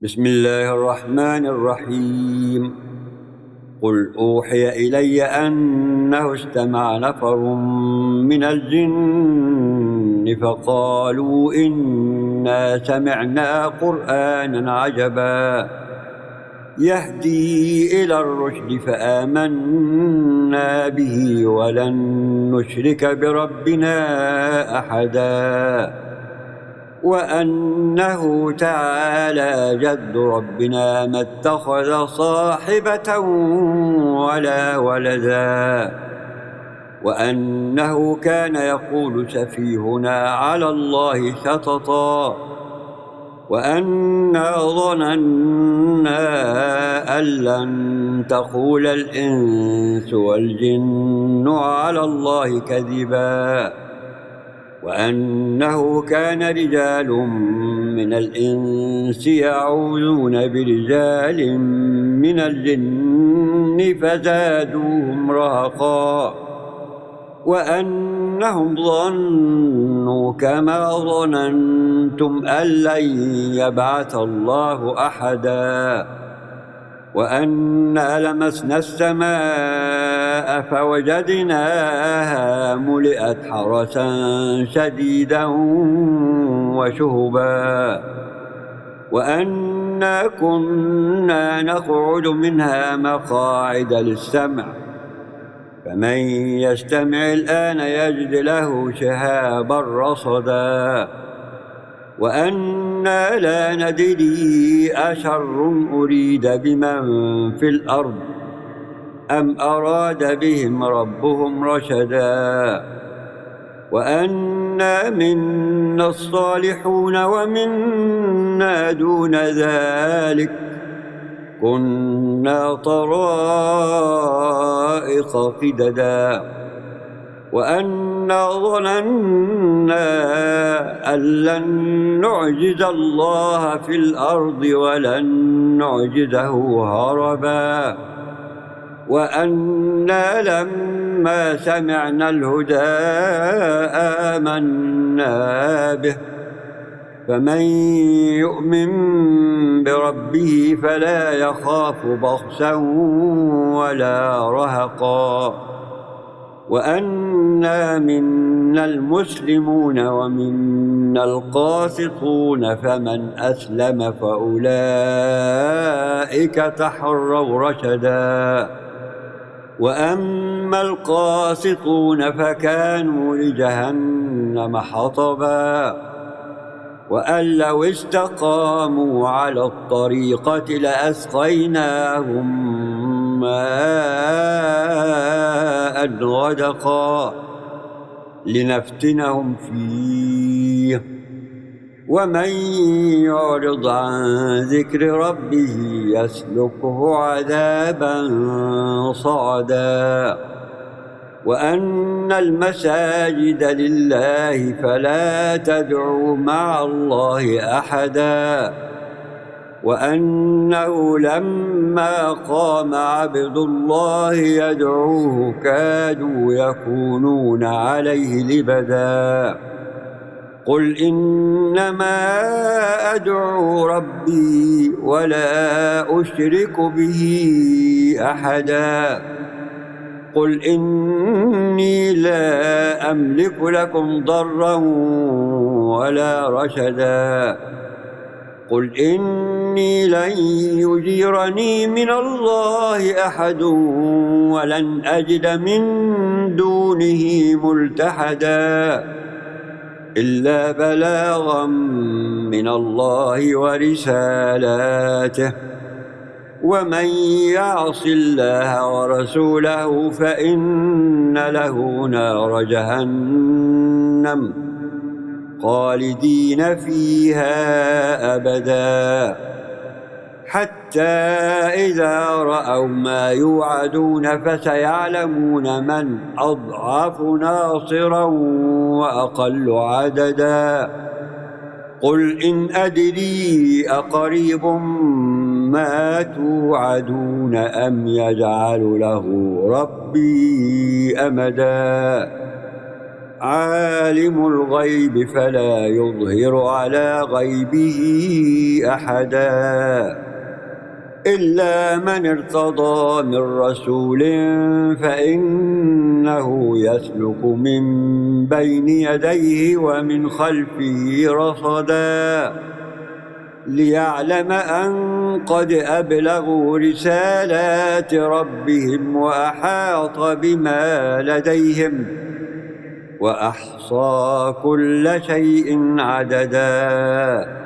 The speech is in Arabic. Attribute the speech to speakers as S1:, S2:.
S1: بسم الله الرحمن الرحيم. قل أوحي إلي أنه استمع نفر من الجن فقالوا إنا سمعنا قرآنا عجبا يهدي إلى الرشد فآمنا به ولن نشرك بربنا أحدا وأنه تعالى جد ربنا ما اتخذ صاحبة ولا ولدا وأنه كان يقول سفيهنا على الله شططا وأنا ظننا أن لن تقول الإنس والجن على الله كذبا وأنه كان رجال من الإنس يعوذون برجال من الجن فزادوهم رهقا وأنهم ظنوا كما ظننتم أن لن يبعث الله أحدا وأنا لمسنا السماء فوجدناها ملئت حرسا شديدا وشهبا وأنا كنا نقعد منها مقاعد للسمع فمن يستمع الآن يجد له شهابا رصدا وأنا لا ندري أشر أريد بمن في الأرض أم أراد بهم ربهم رشدا وأنا منا الصالحون ومنا دون ذلك كنا طرائق قددا وأنا ظننا أن لن نعجز الله في الأرض ولن نعجزه هربا وأنا لما سمعنا الهدى آمنا به فمن يؤمن بربه فلا يخاف بخسا ولا رهقا وأنا منا المسلمون ومنا القاسطون فمن أسلم فأولئك تحروا رشدا وأما القاسطون فكانوا لجهنم حطبا وأن لو استقاموا على الطريقة لأسقيناهم ماء غدقا لنفتنهم فيه ومن يعرض عن ذكر ربه يسلكه عذابا صعدا وأن المساجد لله فلا تدعوا مع الله أحدا وأنه لما قام عبد الله يدعوه كادوا يكونون عليه لبدا قل إنما أدعو ربي ولا أشرك به أحدا قل إني لا أملك لكم ضرا ولا رشدا قل إني لن يجيرني من الله أحد ولن أجد من دونه ملتحدا إلا بلاغا من الله ورسالاته ومن يعص الله ورسوله فإن له نار جهنم خالدين فيها أبدا حتى إذا رأوا ما يوعدون فسيعلمون من أضعف ناصرا وأقل عددا قل إن أدري أقريب ما توعدون أم يجعل له ربي أمدا عالم الغيب فلا يظهر على غيبه أحدا إلا من ارتضى من رسول فإنه يسلك من بين يديه ومن خلفه رصدا ليعلم أن قد أبلغوا رسالات ربهم وأحاط بما لديهم وأحصى كل شيء عددا.